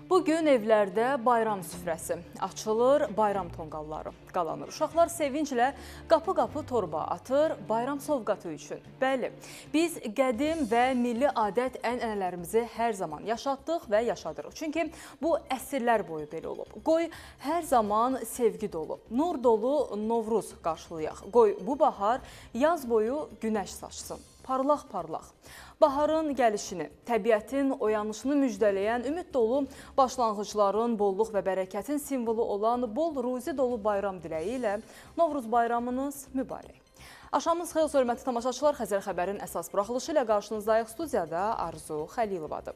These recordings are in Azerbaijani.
Bugün evlərdə bayram süfrəsi açılır, bayram tonqalları qalanır. Uşaqlar sevinclə qapı-qapı torba atır bayram sovqatı üçün. Bəli, biz qədim və milli adət-ənənələrimizi hər zaman yaşatdıq və yaşadırıq. Çünki bu əsrlər boyu belə olub. Qoy hər zaman sevgi dolu, nur dolu Novruz qarşılayaq. Qoy bu bahar yaz boyu günəş saçsın, parlaq-parlaq. Baharın gəlişini, təbiətin oyanışını müjdələyən ümid dolu başlanğıcların, bolluq və bərəkətin simvolu olan bol ruzi dolu bayram diləyi ilə Novruz bayramınız mübarək. Axşamınız xeyir, hörmətli tamaşaçılar, Xəzər xəbərin əsas buraxılışı ilə qarşınızdayıq. Studiyada Arzu Xəlilovadır.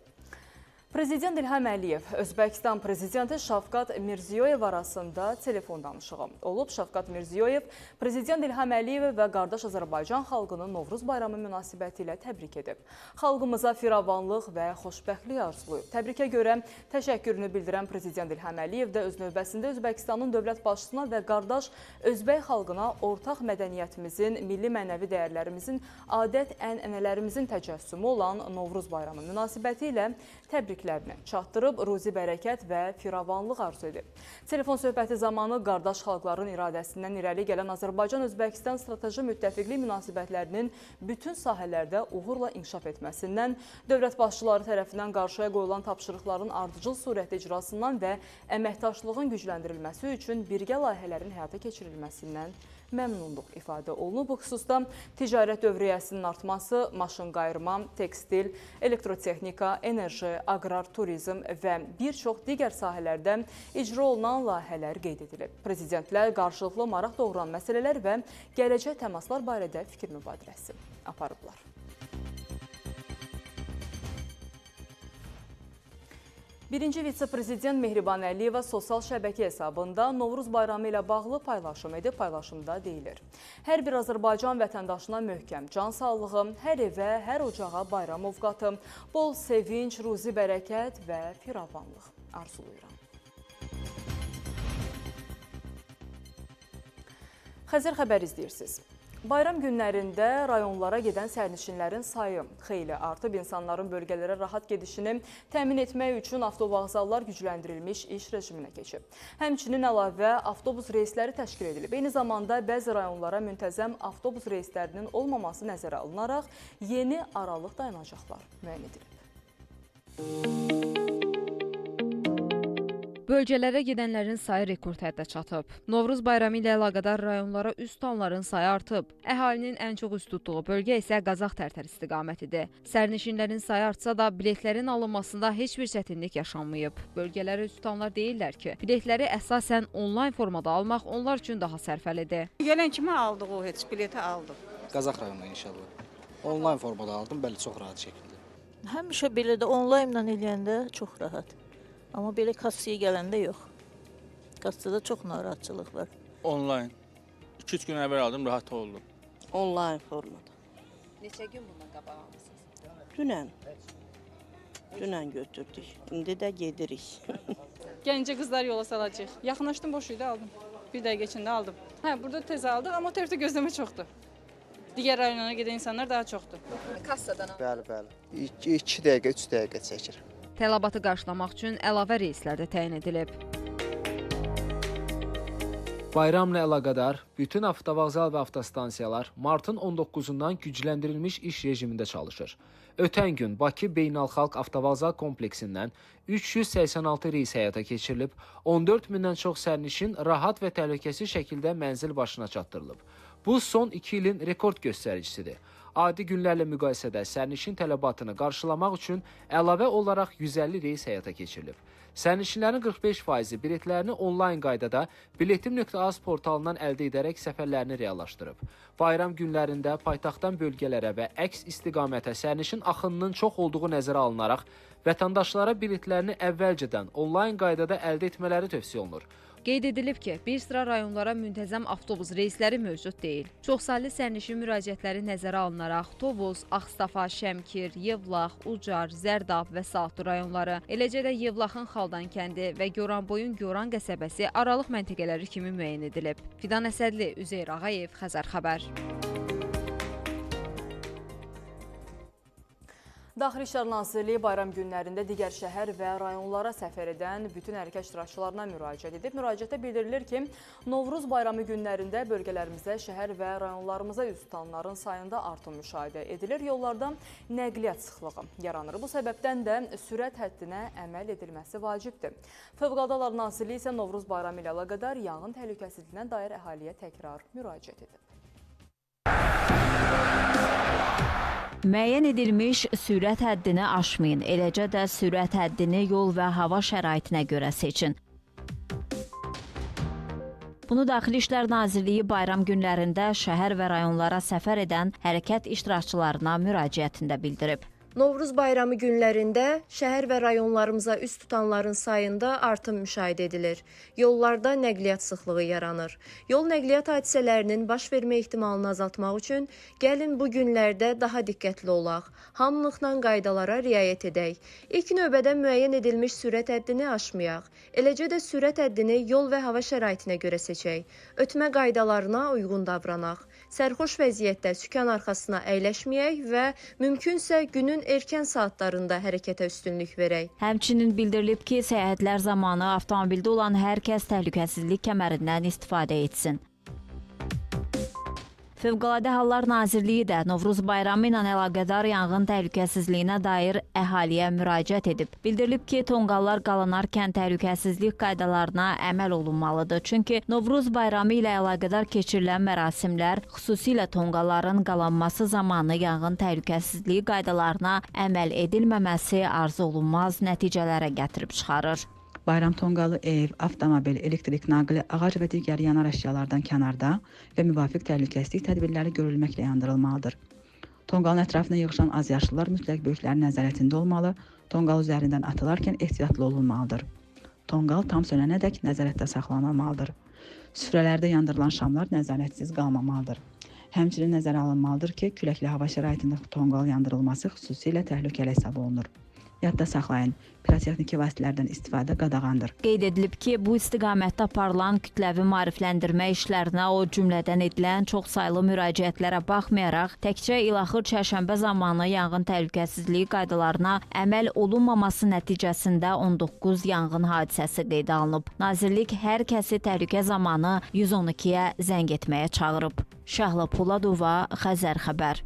Prezident İlham Əliyev, Özbəkistan Prezidenti Şavkat Mirziyoyev arasında telefon danışığı olub. Şavkat Mirziyoyev, Prezident İlham Əliyev və qardaş Azərbaycan xalqını Novruz bayramı münasibəti ilə təbrik edib. Xalqımıza firavanlıq və xoşbəxtlik arzulayıb. Təbrikə görə təşəkkürünü bildirən Prezident İlham Əliyev də öz növbəsində Özbəkistanın dövlət başçısına və qardaş Özbək xalqına ortaq mədəniyyətimizin, milli mənəvi dəyərlərimizin, adət-ənənələrimizin təcəssümü olan Novruz bayramı münasibəti ilə təbrik çatdırıb, ruzi bərəkət və firavanlıq arzu edib. Telefon söhbəti zamanı qardaş xalqların iradəsindən irəli gələn Azərbaycan-Özbəkistan strateji müttəfiqlik münasibətlərinin bütün sahələrdə uğurla inkişaf etməsindən, dövlət başçıları tərəfindən qarşıya qoyulan tapşırıqların ardıcıl surətdə icrasından və əməkdaşlığın gücləndirilməsi üçün birgə layihələrin həyata keçirilməsindən məmnunluq ifadə olunub. Bu xüsusda ticarət dövriyyəsinin artması, maşın qayırma, tekstil, elektrotexnika, enerji, aqrar, turizm və bir çox digər sahələrdə icra olunan layihələr qeyd edilib. Prezidentlər qarşılıqlı maraq doğuran məsələlər və gələcək təmaslar barədə fikir mübadiləsi aparıblar. Birinci vitse-prezident Mehriban Əliyeva sosial şəbəkə hesabında Novruz bayramı ilə bağlı paylaşım edib. Paylaşımda deyilir: Hər bir Azərbaycan vətəndaşına möhkəm can sağlığı, hər evə, hər ocağa bayram ovqatı, bol sevinç, ruzi bərəkət və firavanlıq arzulayıram. Xəzər xəbər izləyirsiniz. Bayram günlərində rayonlara gedən sərnişinlərin sayı xeyli artıb. İnsanların bölgələrə rahat gedişini təmin etmək üçün avtovağzallar gücləndirilmiş iş rejiminə keçib. Həmçinin əlavə avtobus reysləri təşkil edilib. Eyni zamanda bəzi rayonlara müntəzəm avtobus reyslərinin olmaması nəzərə alınaraq yeni aralıq dayanacaqlar müəyyən edilib. Bölgələrə gedənlərin sayı rekord həddə çatıb. Novruz bayramı ilə əlaqədar rayonlara üz tutanların sayı artıb. Əhalinin ən çox üz tutduğu bölgə isə Qazax-Tərtər istiqamətidir. Sərnişinlərin sayı artsa da biletlərin alınmasında heç bir çətinlik yaşanmayıb. Bölgələrə üz tutanlar deyirlər ki, biletləri əsasən onlayn formada almaq onlar üçün daha sərfəlidir. Gələn kimi aldıq o heç bileti aldıq. Qazax rayonuna inşallah. Onlayn formada aldım, bəli, çox rahat şəkildə. Həmişə belə də onlaynla eləyəndə çox rahat. Amma belə kassaya gələndə yox. Kassada çox narahatçılıq var. Onlayn. 2-3 gün əvvəl aldım, rahat oldum. Onlayn formada. Neçə gün bundan qabaq almışsınız? Dünən götürdük. İndi də gedirik. Gəncə qızlar yola salacaq. Yaxınlaşdım, boş idi, aldım. Bir dəqiqə içində aldım. Burada tez aldıq, amma tərəfdə gözləmə çoxdur. Digər rayonlara gedən insanlar daha çoxdur. Kassadan aldıq. Bəli. 2 dəqiqə, 3 dəqiqə çəkir. Tələbatı qarşılamaq üçün əlavə reyslər də təyin edilib. Bayramla əlaqədar bütün avtovağzal və avtostansiyalar martın 19-undan gücləndirilmiş iş rejimində çalışır. Ötən gün Bakı Beynəlxalq Avtovağzal kompleksindən 386 reys həyata keçirilib, 14 mindən çox sərnişin rahat və təhlükəsiz şəkildə mənzil başına çatdırılıb. Bu, son 2 ilin rekord göstəricisidir. Adi günlərlə müqayisədə sərnişin tələbatını qarşılamaq üçün əlavə olaraq 150 reys həyata keçirilib. Sərnişinlərin 45%-i biletlərini onlayn qaydada biletim.az portalından əldə edərək səfərlərini reallaşdırıb. Bayram günlərində paytaxtdan bölgələrə və əks istiqamətə sərnişin axınının çox olduğu nəzərə alınaraq vətəndaşlara biletlərini əvvəlcədən onlayn qaydada əldə etmələri tövsiyə olunur. Qeyd edilib ki, bir sıra rayonlara müntəzəm avtobus reysləri mövcud deyil. Çoxsaylı sərnişin müraciətləri nəzərə alınaraq Tovuz, Ağstafa, Şəmkir, Yevlax, Ucar, Zərdab və Saatlı rayonları, eləcə də Yevlaxın Xaldan kəndi və Goranboyun Goran qəsəbəsi aralıq məntəqələri kimi müəyyən edilib. Fidan Əsədli, Üzeyir Ağayev, Xəzər xəbər. Daxili İşlər Nazirliyi bayram günlərində digər şəhər və rayonlara səfər edən bütün hərəkət iştirakçılarına müraciət edib. Müraciətdə bildirilir ki, Novruz bayramı günlərində bölgələrimizdə şəhər və rayonlarımıza üz tutanların sayında artım müşahidə edilir. Yollarda nəqliyyat sıxlığı yaranır. Bu səbəbdən də sürət həddinə əməl edilməsi vacibdir. Fövqəladə Hallar Nazirliyi isə Novruz bayramı ilə əlaqədar yanğın təhlükəsizliyinə dair əhaliyə təkrar müraciət edib. Müəyyən edilmiş sürət həddini aşmayın, eləcə də sürət həddini yol və hava şəraitinə görə seçin. Bunu Daxili İşlər Nazirliyi bayram günlərində şəhər və rayonlara səfər edən hərəkət iştirakçılarına müraciətində bildirib. Novruz bayramı günlərində şəhər və rayonlarımıza üz tutanların sayında artım müşahidə edilir. Yollarda nəqliyyat sıxlığı yaranır. Yol nəqliyyat hadisələrinin baş vermə ehtimalını azaltmaq üçün gəlin bu günlərdə daha diqqətli olaq. Hamılıqla qaydalara riayət edək. İlk növbədə müəyyən edilmiş sürət həddini aşmayaq. Eləcə də sürət həddini yol və hava şəraitinə görə seçək. Ötmə qaydalarına uyğun davranaq. Sərxoş vəziyyətdə sükan arxasına əyləşməyək və mümkünsə günün erkən saatlarında hərəkətə üstünlük verək. Həmçinin bildirilib ki, səyahətlər zamanı avtomobildə olan hər kəs təhlükəsizlik kəmərindən istifadə etsin. Fövqəladə Hallar Nazirliyi də Novruz bayramı ilə əlaqədar yanğın təhlükəsizliyinə dair əhaliyə müraciət edib. Bildirilib ki, tonqallar qalanarkən təhlükəsizlik qaydalarına əməl olunmalıdır. Çünki Novruz bayramı ilə əlaqədar keçirilən mərasimlər, xüsusilə tonqalların qalanması zamanı yanğın təhlükəsizliyi qaydalarına əməl edilməməsi arzu olunmaz nəticələrə gətirib çıxarır. Bayram tonqalı ev, avtomobil, elektrik naqili, ağac və digər yanar əşyalardan kənarda və müvafiq təhlükəsizlik tədbirləri görülməklə yandırılmalıdır. Tonqalın ətrafına yığışan azyaşlılar mütləq böyüklərin nəzarətində olmalı, tonqal üzərindən atılarkən ehtiyatlı olunmalıdır. Tonqal tam sönənədək nəzarətdə saxlanılmalıdır. Süfrələrdə yandırılan şamlar nəzarətsiz qalmamalıdır. Həmçinin nəzərə alınmalıdır ki, küləkli hava şəraitində tonqal yandırılması xüsusilə təhlükəli hesab olunur. Yadda saxlayın, pirotexniki vasitələrdən istifadə qadağandır. Qeyd edilib ki, bu istiqamətdə aparılan kütləvi maarifləndirmə işlərinə, o cümlədən edilən çoxsaylı müraciətlərə baxmayaraq, təkcə ilaxır çərşənbə zamanı yanğın təhlükəsizliyi qaydalarına əməl olunmaması nəticəsində 19 yanğın hadisəsi qeydə alınıb. Nazirlik hər kəsi təhlükə zamanı 112-yə zəng etməyə çağırıb. Şahla Poladova, Xəzər xəbər.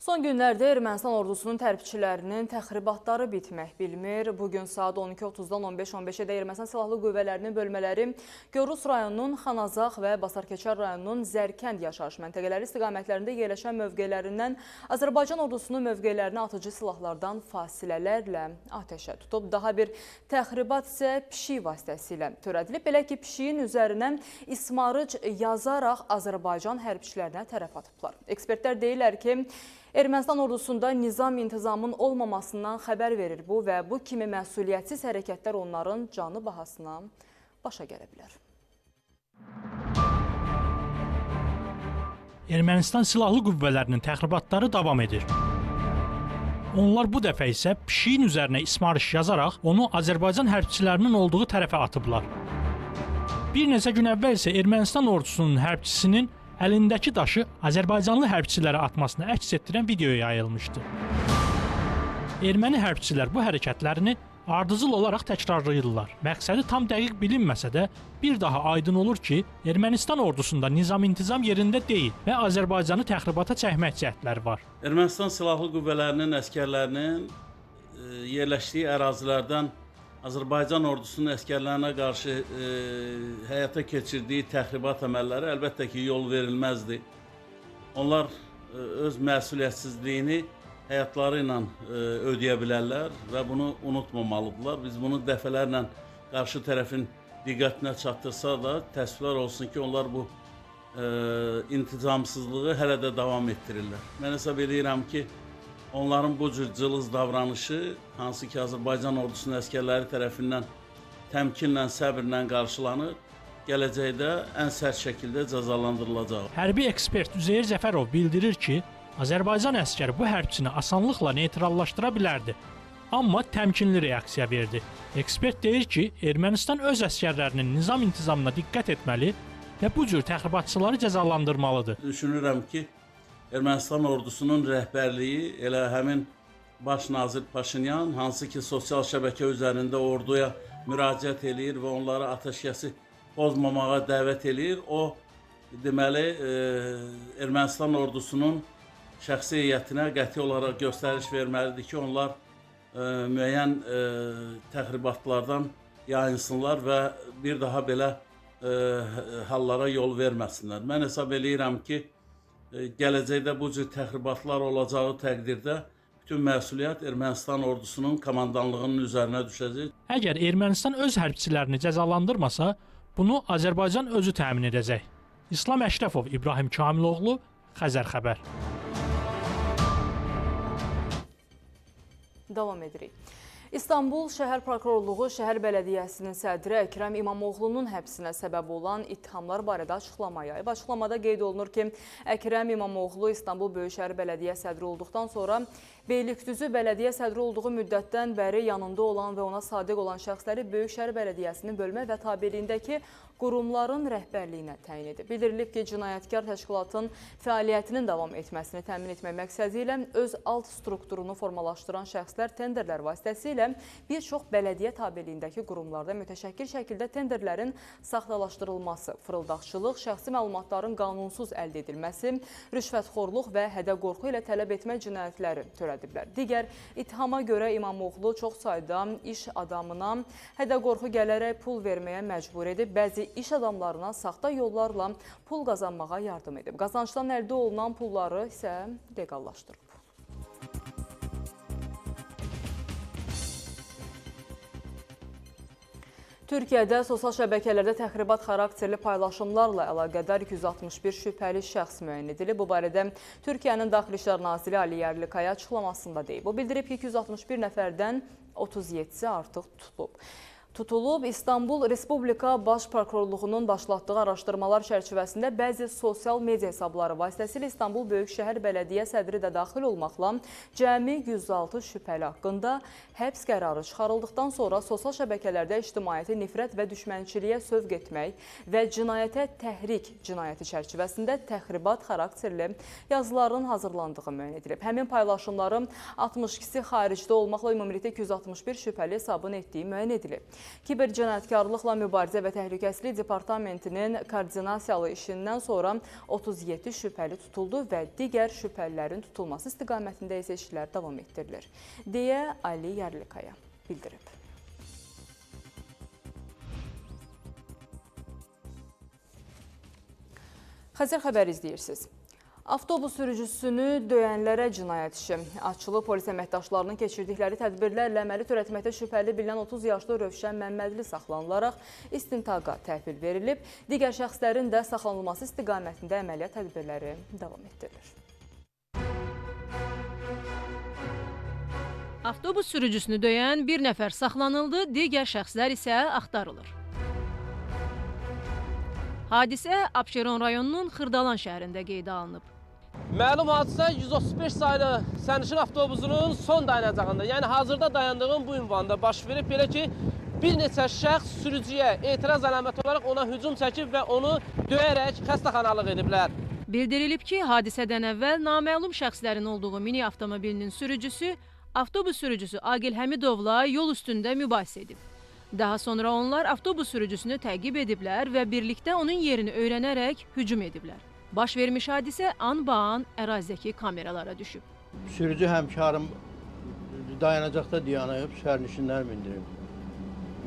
Son günlərdə Ermənistan ordusunun tərbçilərinin təxribatları bitmək bilmir. Bugün saat 12:30-dan 15:15-də Ermənistan Silahlı Qüvvələrinin bölmələri Görus rayonunun Xanazaq və Basarkeçər rayonunun Zərkənd yaşayış məntəqələri istiqamətlərində yerləşən mövqelərindən Azərbaycan ordusunun mövqelərinə atıcı silahlardan fasilələrlə atəşə tutub. Daha bir təxribat isə pişik vasitəsilə törədilib. Belə ki, pişiyin üzərinə ismarıc yazaraq Azərbaycan hərbçilərinə tərəf atıblar. Ekspertlər deyirlər ki, Ermənistan ordusunda nizam-intizamın olmamasından xəbər verir bu və bu kimi məsuliyyətsiz hərəkətlər onların canı bahasına başa gələ bilər. Ermənistan Silahlı Qüvvələrinin təxribatları davam edir. Onlar bu dəfə isə pişiyin üzərinə ismarış yazaraq onu Azərbaycan hərbçilərinin olduğu tərəfə atıblar. Bir neçə gün əvvəl isə Ermənistan ordusunun hərbçisinin əlindəki daşı Azərbaycanlı hərbçilərə atmasını əks etdirən video yayılmışdı. Erməni hərbçilər bu hərəkətlərini ardıcıl olaraq təkrarlayırlar. Məqsədi tam dəqiq bilinməsə də bir daha aydın olur ki, Ermənistan ordusunda nizam-intizam yerində deyil və Azərbaycanı təxribata çəkmək cəhdləri var. Ermənistan Silahlı Qüvvələrinin əskərlərinin yerləşdiyi ərazilərdən Azərbaycan ordusunun əskərlərinə qarşı həyata keçirdiyi təxribat əməlləri əlbəttə ki, yol verilməzdir. Onlar öz məsuliyyətsizliyini həyatları ilə ödəyə bilərlər və bunu unutmamalıdırlar. Biz bunu dəfələrlə qarşı tərəfin diqqətinə çatdırsa da təəssüflər olsun ki, onlar bu intizamsızlığı hələ də davam etdirirlər. Mən hesab edirəm ki, onların bu cür cılız davranışı, hansı ki Azərbaycan ordusunun əskərləri tərəfindən təmkinlə, səbirlə qarşılanır, gələcəkdə ən sərt şəkildə cəzalandırılacaq. Hərbi ekspert Üzeyir Zəfərov bildirir ki, Azərbaycan əskəri bu hərbçini asanlıqla neytrallaşdıra bilərdi. Amma təmkinli reaksiya verdi. Ekspert deyir ki, Ermənistan öz əskərlərinin nizam-intizamına diqqət etməli və bu cür təxribatçıları cəzalandırmalıdır. Düşünürəm ki, Ermənistan ordusunun rəhbərliyi elə həmin Baş nazir Paşinyan, hansı ki sosial şəbəkə üzərində orduya müraciət eləyir və onları atəşkəsi pozmamağa dəvət eləyir. O, deməli, Ermənistan ordusunun şəxsi heyətinə qəti olaraq göstəriş verməlidir ki, onlar müəyyən təxribatlardan yayınsınlar və bir daha belə hallara yol verməsinlər. Mən hesab eləyirəm ki, gələcəkdə bu cür təxribatlar olacağı təqdirdə bütün məsuliyyət Ermənistan ordusunun komandanlığının üzərinə düşəcək. Əgər Ermənistan öz hərbçilərini cəzalandırmasa, bunu Azərbaycan özü təmin edəcək. İslam Əşrəfov, İbrahim Kamiloğlu, Xəzər xəbər. Davam edirik. İstanbul Şəhər Prokurorluğu Şəhər Bələdiyyəsinin sədri Əkrəm İmamoğlunun həbsinə səbəb olan ittihamlar barədə açıqlama yayıb. Açıqlamada qeyd olunur ki, Əkrəm İmamoğlu İstanbul Böyükşəhər Bələdiyyə sədri olduqdan sonra Beylikdüzü Bələdiyyə sədri olduğu müddətdən bəri yanında olan və ona sadiq olan şəxsləri Böyükşəhər Bələdiyyəsinin bölmə və tabeliyindəki qurumların rəhbərliyinə təyin edib. Bildirilib ki, cinayətkar təşkilatın fəaliyyətinin davam etməsini təmin etmək məqsədi ilə öz alt strukturunu formalaşdıran şəxslər tenderlər vasitəsilə bir çox bələdiyyə tabeliyindəki qurumlarda mütəşəkkil şəkildə tenderlərin saxtalaşdırılması, fırıldaqçılıq, şəxsi məlumatların qanunsuz əldə edilməsi, rüşvətxorluq və hədə-qorxu ilə tələb etmə cinayətləri törədiblər. Digər ittihama görə İmamoğlu çox sayda iş adamına hədə-qorxu gələrək pul verməyə məcbur edib, bəzi iş adamlarına saxta yollarla pul qazanmağa yardım edib. Qazancdan əldə olunan pulları isə legallaşdırıb. Türkiyədə sosial şəbəkələrdə təxribat xarakterli paylaşımlarla əlaqədar 261 şübhəli şəxs müəyyən edilib. Bu barədə Türkiyənin Daxili İşlər Naziri Ali Yerlikaya açıqlamasında deyib. O bildirib ki, 261 nəfərdən 37-si artıq tutulub. İstanbul Respublika Baş Prokurorluğunun başlatdığı araşdırmalar çərçivəsində bəzi sosial media hesabları vasitəsilə İstanbul Böyükşəhər Bələdiyyə sədri də daxil olmaqla cəmi 106 şübhəli haqqında həbs qərarı çıxarıldıqdan sonra sosial şəbəkələrdə ictimaiyyəti nifrət və düşmənçiliyə sövq etmək və cinayətə təhrik cinayəti çərçivəsində təxribat xarakterli yazıların hazırlandığı müəyyən edilib. Həmin paylaşımların 62-si xaricdə olmaqla ümumilikdə 261 şübhəli hesabın etdiyi müəyyən edilib. Kiber cinayətkarlıqla mübarizə və təhlükəsizlik departamentinin koordinasiyalı işindən sonra 37 şübhəli tutuldu və digər şübhəlilərin tutulması istiqamətində isə işlər davam etdirilir, deyə Ali Yerlikaya bildirib. Xəzər xəbəri izləyirsiniz. Avtobus sürücüsünü döyənlərə cinayət işi açılıb. Polis əməkdaşlarının keçirdikləri tədbirlərlə əməli törətməkdə şübhəli bilinən 30 yaşlı Rövşən Məmmədli saxlanılaraq istintaqa təhvil verilib. Digər şəxslərin də saxlanılması istiqamətində əməliyyat tədbirləri davam etdirilir. Avtobus sürücüsünü döyən bir nəfər saxlanıldı, digər şəxslər isə axtarılır. Hadisə Abşeron rayonunun Xırdalan şəhərində qeydə alınıb. Məlum hadisə 135 saylı sərnişin avtobusunun son dayanacağında, yəni hazırda dayandığım bu ünvanda baş verib. Belə ki, bir neçə şəxs sürücüyə etiraz əlaməti olaraq ona hücum çəkib və onu döyərək xəstəxanalıq ediblər. Bildirilib ki, hadisədən əvvəl naməlum şəxslərin olduğu mini avtomobilinin sürücüsü, avtobus sürücüsü Agil Həmidovla yol üstündə mübahisə edib. Daha sonra onlar avtobus sürücüsünü təqib ediblər və birlikdə onun yerini öyrənərək hücum ediblər. Baş vermiş hadisə anbaan ərazidəki kameralara düşüb. Sürücü həmkarım dayanacaqda dayanıb, sərnişinlər mindirib.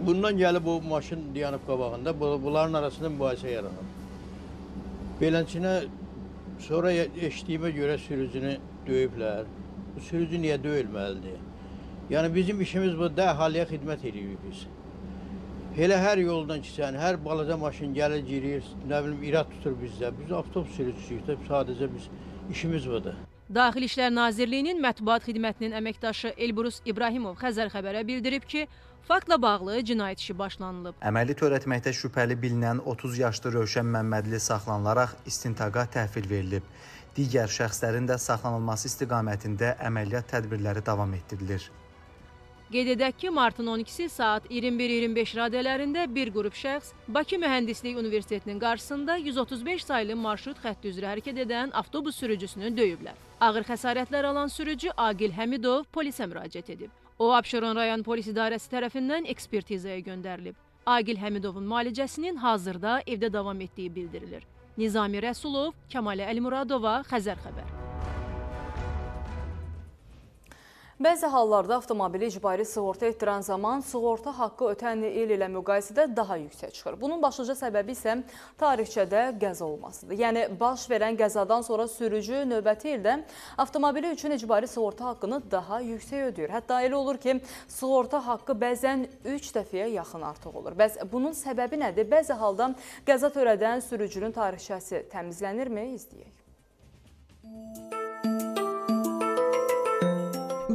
Bundan gəlib o maşın dayanıb qabağında, bunların arasında mübahisə yaranıb. Beləncə sonra eşitdiyimə görə sürücünü döyüblər. Bu sürücü niyə döyülməlidir? Yəni bizim işimiz bu, əhaliyə xidmət edirik biz. Elə hər yoldan keçən, hər balaca maşın gəlir, girir, nə bilim, irad tutur bizdə. Biz avtobus sürücüsüyük, sadəcə biz işimiz budur. Daxili İşlər Nazirliyinin mətbuat xidmətinin əməkdaşı Elbrus İbrahimov Xəzər xəbərə bildirib ki, faktla bağlı cinayət işi başlanılıb. Əməli törətməkdə şübhəli bilinən 30 yaşlı Rövşən Məmmədli saxlanılaraq istintaqa təhvil verilib. Digər şəxslərin də saxlanılması istiqamətində əməliyyat tədbirləri davam etdirilir. Qeyd edək ki, martın 12-si saat 21:25 radələrində bir qrup şəxs Bakı Mühəndislik Universitetinin qarşısında 135 saylı marşrut xətti üzrə hərəkət edən avtobus sürücüsünü döyüblər. Ağır xəsarətlər alan sürücü Agil Həmidov polisə müraciət edib. O, Abşeron rayon polis idarəsi tərəfindən ekspertizaya göndərilib. Agil Həmidovun müalicəsinin hazırda evdə davam etdiyi bildirilir. Nizami Rəsulov, Kəmalə Əlimuradova, Xəzər xəbər. Bəzi hallarda avtomobili icbari sığorta etdirən zaman sığorta haqqı ötən il ilə müqayisədə daha yüksək çıxır. Bunun başlıca səbəbi isə tarixçədə qəza olmasıdır. Yəni, baş verən qəzadan sonra sürücü növbəti ildə avtomobili üçün icbari sığorta haqqını daha yüksək ödəyir. Hətta elə olur ki, sığorta haqqı bəzən 3 dəfəyə yaxın artıq olur. Bəs bunun səbəbi nədir? Bəzi halda qəza törədən sürücünün tarixçəsi təmizlənirmi? İzləyək.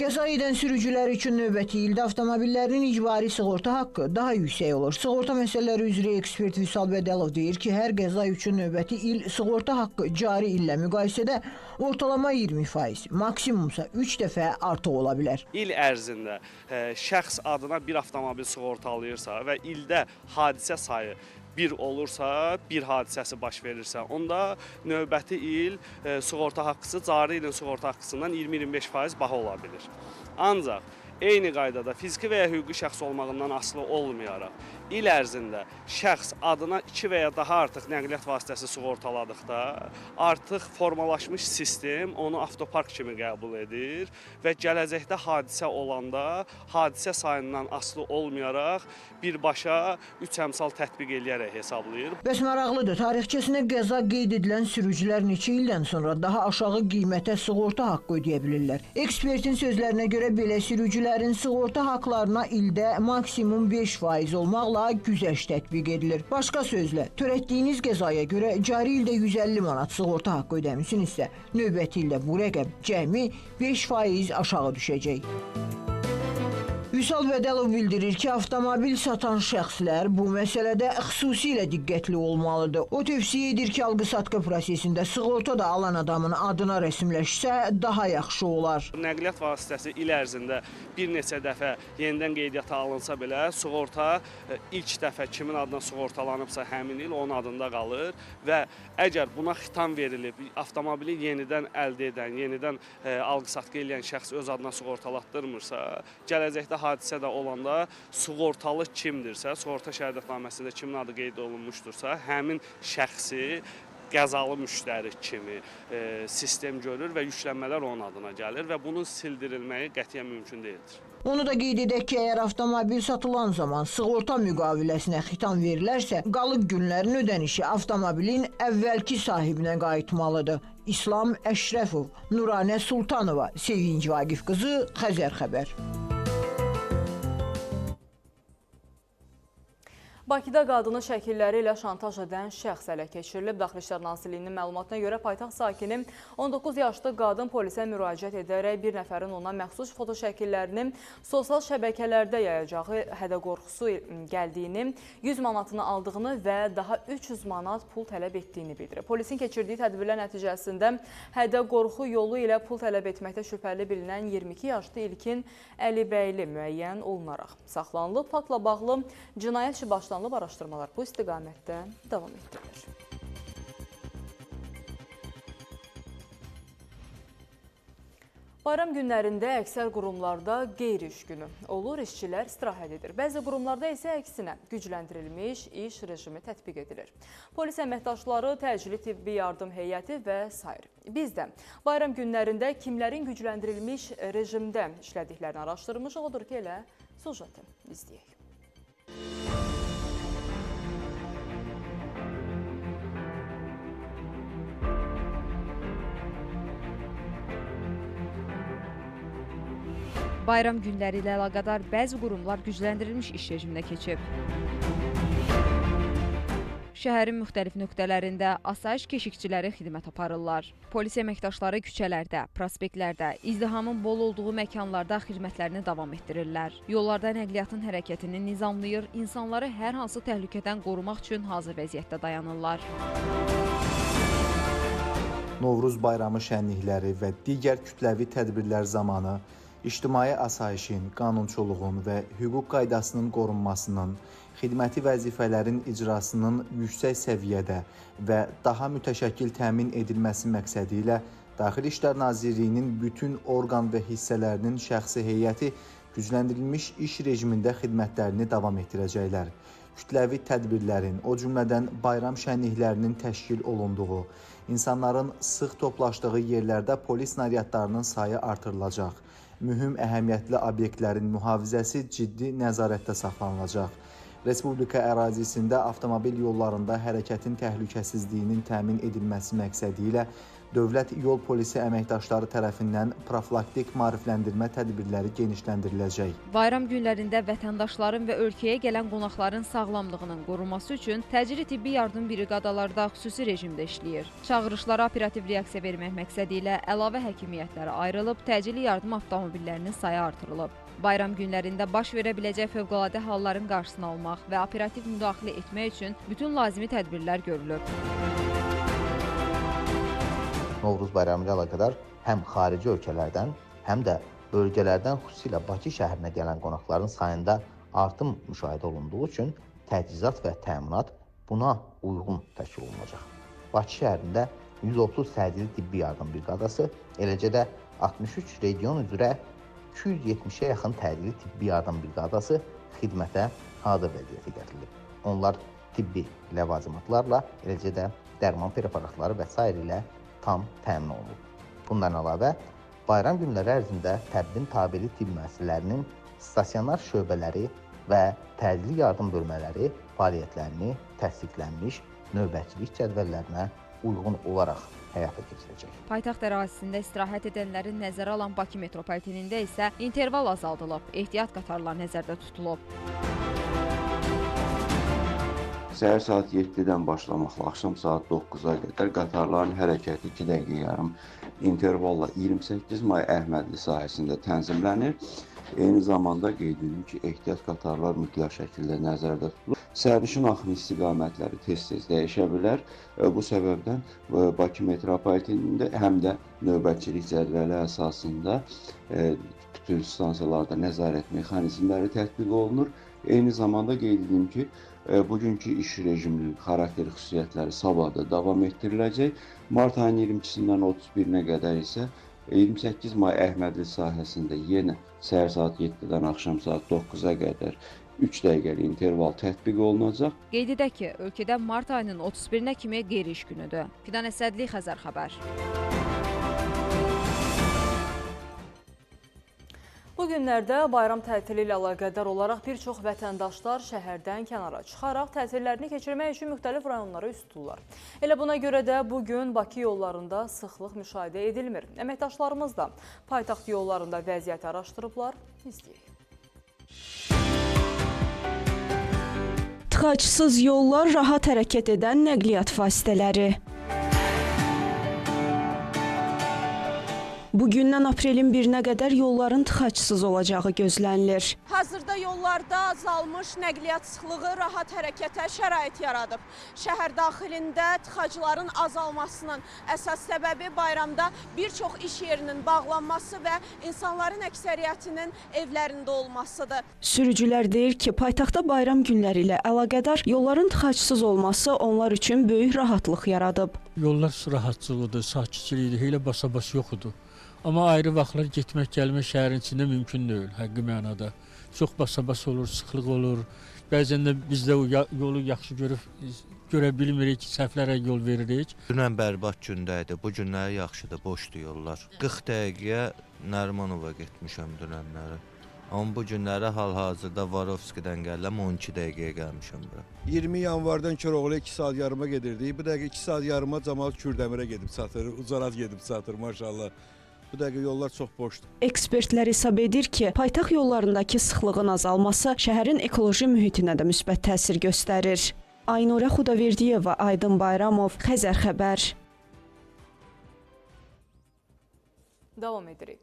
Qəza edən sürücülər üçün növbəti ildə avtomobillərinin icbari sığorta haqqı daha yüksək olur. Sığorta məsələləri üzrə ekspert Vüsal Bədəlov deyir ki, hər qəza üçün növbəti il sığorta haqqı cari illə müqayisədə ortalama 20%, maksimumsa 3 dəfə artıq ola bilər. İl ərzində şəxs adına bir avtomobil sığortalayırsa və ildə hadisə sayı bir olursa, bir hadisəsi baş verirsə, onda növbəti il sığorta haqqısı cari ilin sığorta haqqısından 20-25% baha ola bilir. Ancaq eyni qaydada fiziki və ya hüquqi şəxs olmağından asılı olmayaraq, il ərzində şəxs adına 2 və ya daha artıq nəqliyyat vasitəsi sığortaladıqda artıq formalaşmış sistem onu avtopark kimi qəbul edir və gələcəkdə hadisə olanda hadisə sayından asılı olmayaraq birbaşa 3 əmsal tətbiq eləyərək hesablayır. Bəs maraqlıdır, tarixçəsinə qəza qeyd edilən sürücülər neçə ildən sonra daha aşağı qiymətə sığorta haqqı ödəyə bilirlər. Ekspertin sözlərinə görə belə sürücülərin sığorta haqlarına ildə maksimum 5% olmaqla güzəşt tətbiq edilir. Başqa sözlə, törətdiyiniz qəzaya görə cari ildə 150 manat sığorta haqqı ödəmisinizsə, növbəti ildə bu rəqəm cəmi 5% aşağı düşəcək. Vüsal Bədəlov bildirir ki, avtomobil satan şəxslər bu məsələdə xüsusilə diqqətli olmalıdır. O tövsiyə edir ki, alqı-satqı prosesində sığorta da alan adamın adına rəsmiləşsə daha yaxşı olar. Nəqliyyat vasitəsi il ərzində bir neçə dəfə yenidən qeydiyyata alınsa belə, sığorta ilk dəfə kimin adına sığortalanıbsa həmin il onun adında qalır və əgər buna xitam verilib, avtomobili yenidən əldə edən, yenidən alqı-satqı edən şəxs öz adına sığortalatdırmırsa, gələcəkdə hadisə də olanda sığortalı kimdirsə, sığorta şəhadətnaməsində kimin adı qeyd olunmuşdursa, həmin şəxsi qəzalı müştəri kimi sistem görür və yüklənmələr onun adına gəlir və bunun sildirilməyi qətiyyən mümkün deyildir. Onu da qeyd edək ki, əgər avtomobil satılan zaman sığorta müqaviləsinə xitam verilərsə, qalıb günlərin ödənişi avtomobilin əvvəlki sahibinə qayıtmalıdır. İslam Əşrəfov, Nuranə Sultanova, Sevinc Vaqif qızı, Xəzər xəbər. Bakıda qadını şəkilləri ilə şantaj edən şəxs ələ keçirilib. Daxili İşlər Nazirliyinin məlumatına görə paytaxt sakini 19 yaşlı qadın polisə müraciət edərək bir nəfərin ona məxsus foto şəkillərini sosial şəbəkələrdə yayacağı hədə qorxusu gəldiyini, 100 manatını aldığını və daha 300 manat pul tələb etdiyini bildirib. Polisin keçirdiyi tədbirlər nəticəsində hədə qorxu yolu ilə pul tələb etməkdə şübhəli bilinən 22 yaşlı İlkin Əlibəyli müəyyən olunaraq saxlanılıb. Faktla bağlı cinayət işi başlanılıb. Araşdırmalar bu istiqamətdə davam etdirilir. Bayram günlərində əksər qurumlarda qeyri-iş günü olur, işçilər istirahət edir. Bəzi qurumlarda isə əksinə gücləndirilmiş iş rejimi tətbiq edilir. Polis əməkdaşları, təcili tibbi yardım heyəti və s. Biz də bayram günlərində kimlərin gücləndirilmiş rejimdə işlədiklərini araşdırmışıq. Odur ki, elə süjeti izləyək. Bayram günləri ilə əlaqədar bəzi qurumlar gücləndirilmiş iş rejiminə keçib. Şəhərin müxtəlif nöqtələrində asayiş keşikçiləri xidmət aparırlar. Polis əməkdaşları küçələrdə, prospektlərdə, izdihamın bol olduğu məkanlarda xidmətlərini davam etdirirlər. Yollarda nəqliyyatın hərəkətini nizamlayır, insanları hər hansı təhlükədən qorumaq üçün hazır vəziyyətdə dayanırlar. Novruz bayramı şənlikləri və digər kütləvi tədbirlər zamanı İctimai asayişin, qanunçuluğun və hüquq qaydasının qorunmasının, xidməti vəzifələrin icrasının yüksək səviyyədə və daha mütəşəkkil təmin edilməsi məqsədi ilə Daxili İşlər Nazirliyinin bütün orqan və hissələrinin şəxsi heyəti gücləndirilmiş iş rejimində xidmətlərini davam etdirəcəklər. Kütləvi tədbirlərin, o cümlədən bayram şənliklərinin təşkil olunduğu, insanların sıx toplaşdığı yerlərdə polis naryadlarının sayı artırılacaq. Mühüm əhəmiyyətli obyektlərin mühafizəsi ciddi nəzarətdə saxlanılacaq. Respublika ərazisində avtomobil yollarında hərəkətin təhlükəsizliyinin təmin edilməsi məqsədi ilə Dövlət Yol Polisi əməkdaşları tərəfindən profilaktik maarifləndirmə tədbirləri genişləndiriləcək. Bayram günlərində vətəndaşların və ölkəyə gələn qonaqların sağlamlığının qorunması üçün təcili tibbi yardım briqadaları da xüsusi rejimdə işləyir. Çağırışlara operativ reaksiya vermək məqsədi ilə əlavə həkimiyyətlərə ayrılıb, təcili yardım avtomobillərinin sayı artırılıb. Bayram günlərində baş verə biləcək fövqəladə halların qarşısını almaq və operativ müdaxilə etmək üçün bütün lazımi tədbirlər görülüb. Novruz bayramı ilə əlaqədar həm xarici ölkələrdən, həm də bölgələrdən xüsusilə Bakı şəhərinə gələn qonaqların sayında artım müşahidə olunduğu üçün təchizat və təminat buna uyğun təşkil olunacaq. Bakı şəhərində 130 təcili tibbi yardım briqadası, eləcə də 63 region üzrə 270-ə yaxın təcili tibbi yardım briqadası xidmətə hazır vəziyyətə gətirilib. Onlar tibbi ləvazimatlarla, eləcə də dərman preparatları və s. ilə tam təmin olunub. Bundan əlavə, bayram günləri ərzində təbibin tabeli tibb müəssisələrinin stasionar şöbələri və təcili yardım bölmələri fəaliyyətlərini təsdiqlənmiş növbətçilik cədvəllərinə uyğun olaraq həyata keçirəcək. Paytaxt ərazisində istirahət edənlərin nəzərə alan Bakı metropolitenində isə interval azaldılıb, ehtiyat qatarlar nəzərdə tutulub. Səhər saat 7-dən başlamaqla axşam saat 9-a qədər qatarların hərəkəti 2 dəqiqə yarım intervalla 28 may Əhmədli sahəsində tənzimlənir. Eyni zamanda qeyd edim ki, ehtiyat qatarlar mütləq şəkildə nəzərdə tutulur. Sərnişin axını istiqamətləri tez-tez dəyişə bilər. Bu səbəbdən Bakı metropolitenində həm də növbətçilik cədvəli əsasında bütün stansiyalarda nəzarət mexanizmləri tətbiq olunur. Eyni zamanda qeyd edim ki, bugünkü iş rejiminin xarakteri xüsusiyyətləri sabah da davam etdiriləcək. Mart ayının 22-sindən 31-nə qədər isə 28 may Əhmədli sahəsində yenə səhər saat 7-dən axşam saat 9-a qədər 3 dəqiqəlik interval tətbiq olunacaq. Qeyd edək ki, ölkədə mart ayının 31-nə kimi qeyri-iş günüdür. Fidan Əsədli, Xəzər xəbər. Bu günlərdə bayram tətili ilə əlaqədar olaraq bir çox vətəndaşlar şəhərdən kənara çıxaraq tətillərini keçirmək üçün müxtəlif rayonlara üz tuturlar. Elə buna görə də bugün Bakı yollarında sıxlıq müşahidə edilmir. Əməkdaşlarımız da paytaxt yollarında vəziyyəti araşdırıblar. İzləyək. Tıxacsız yollar, rahat hərəkət edən nəqliyyat vasitələri. Bugündən aprelin 1-nə qədər yolların tıxacsız olacağı gözlənilir. Hazırda yollarda azalmış nəqliyyat sıxlığı rahat hərəkətə şərait yaradıb. Şəhər daxilində tıxacların azalmasının əsas səbəbi bayramda bir çox iş yerinin bağlanması və insanların əksəriyyətinin evlərində olmasıdır. Sürücülər deyir ki, paytaxtda bayram günləri ilə əlaqədar yolların tıxacsız olması onlar üçün böyük rahatlıq yaradıb. Yollar rahatçılıdır, sakitçilikdir, elə basa-bas yoxudur. Amma ayrı vaxtlar getmək, gəlmək şəhərin içində mümkün deyil, həqiqi mənada. Çox basa-bas olur, sıxlıq olur. Bəzən də biz də o yolu yaxşı görə bilmirik, səhvlərə yol veririk. Dünən bərbad gündə idi, bu günlər yaxşıdır, boşdur yollar. 40 dəqiqəyə Nərimanova getmişəm dünənləri. Amma bu günlərə hal-hazırda Varovskidən gələm, 12 dəqiqəyə gəlmişəm bura. 20 yanvardan Koroğlu 2 saat yarıma gedirdik. Bu dəqiqə 2 saat yarıma cəmaət Kürdəmirə gedib çatır, Ucaraz gedib çatır maşallah. Bu dəqiqə yollar çox boşdur. Ekspertlər hesab edir ki, paytaxt yollarındakı sıxlığın azalması şəhərin ekoloji mühitinə də müsbət təsir göstərir. Aynurə Xudaverdiyeva, Aydın Bayramov, Xəzər xəbər. Davam edirik.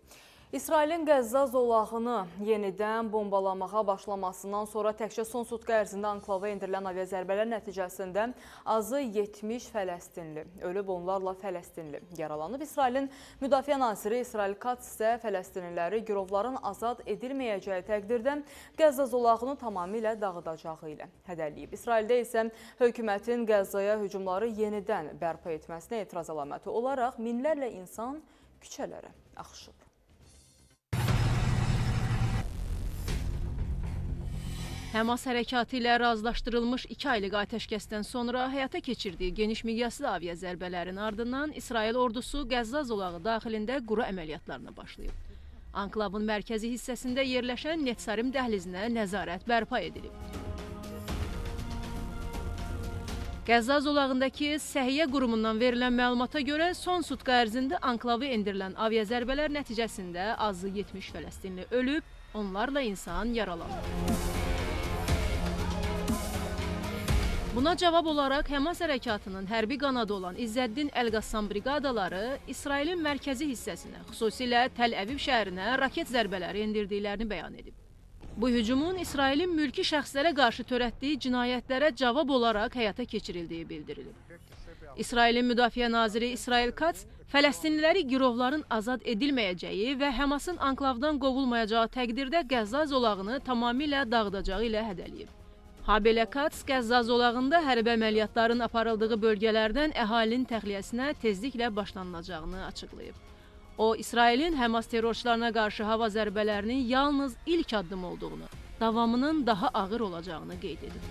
İsrailin Qəzza zolağını yenidən bombalamağa başlamasından sonra təkcə son sutqa ərzində anklava endirilən aviazərbələr nəticəsində azı 70 Fələstinli ölüb, onlarla Fələstinli yaralanıb. İsrailin Müdafiə naziri İsrail Katz isə Fələstinliləri girovların azad edilməyəcəyi təqdirdə Qəzza zolağını tamamilə dağıdacağı ilə hədələyib. İsraildə isə hökumətin Qəzzaya hücumları yenidən bərpa etməsinə etiraz əlaməti olaraq minlərlə insan küçələrə axışıb. Həmas hərəkatı ilə razılaşdırılmış 2 aylıq atəşkəsdən sonra həyata keçirdiyi geniş miqyaslı avia zərbələrin ardından İsrail ordusu Qəzza zolağı daxilində quru əməliyyatlarına başlayıb. Anklavın mərkəzi hissəsində yerləşən Netsarim dəhlizinə nəzarət bərpa edilib. Qəzza zolağındakı Səhiyyə qurumundan verilən məlumata görə son sutqa ərzində anklavı endirilən avia zərbələr nəticəsində azı 70 Fələstinli ölüb, onlarla insan yaralanıb. Buna cavab olaraq Həmas hərəkatının hərbi qanadı olan İzzəddin Əl-Qassam briqadaları İsrailin mərkəzi hissəsinə, xüsusilə Təl-Əviv şəhərinə raket zərbələri endirdiklərini bəyan edib. Bu hücumun İsrailin mülki şəxslərə qarşı törətdiyi cinayətlərə cavab olaraq həyata keçirildiyi bildirilib. İsrailin Müdafiə naziri İsrail Katz Fələstinliləri girovların azad edilməyəcəyi və Həmasın anklavdan qovulmayacağı təqdirdə Qəzza zolağını tamamilə dağıdacağı ilə hədələyib. Habelə Katz Qəzza zolağında hərbi əməliyyatların aparıldığı bölgələrdən əhalinin təxliyəsinə tezliklə başlanılacağını açıqlayıb. O, İsrailin Həmas terrorçularına qarşı hava zərbələrinin yalnız ilk addım olduğunu, davamının daha ağır olacağını qeyd edib.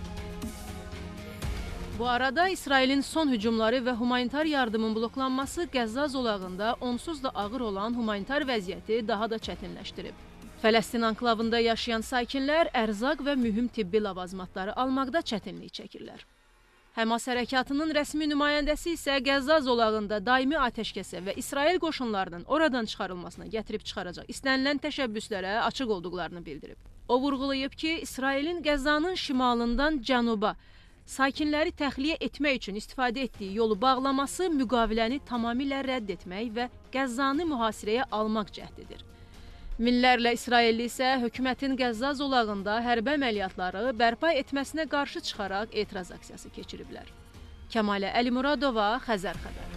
Bu arada İsrailin son hücumları və humanitar yardımın bloklanması Qəzza zolağında onsuz da ağır olan humanitar vəziyyəti daha da çətinləşdirib. Fələstin anklavında yaşayan sakinlər ərzaq və mühüm tibbi lavazımatları almaqda çətinlik çəkirlər. Həmas hərəkatının rəsmi nümayəndəsi isə Qəzza zolağında daimi atəşkəsə və İsrail qoşunlarının oradan çıxarılmasına gətirib çıxaracaq istənilən təşəbbüslərə açıq olduqlarını bildirib. O vurğulayıb ki, İsrailin Qəzzanın şimalından cənuba sakinləri təxliyə etmək üçün istifadə etdiyi yolu bağlaması müqaviləni tamamilə rədd etmək və Qəzzanı mühasirəyə almaq cəhdidir. Minlərlə İsrailli isə hökumətin Qəzza zolağında hərbi əməliyyatları bərpa etməsinə qarşı çıxaraq etiraz aksiyası keçiriblər. Kəmalə Əlimuradova, Xəzər xəbər.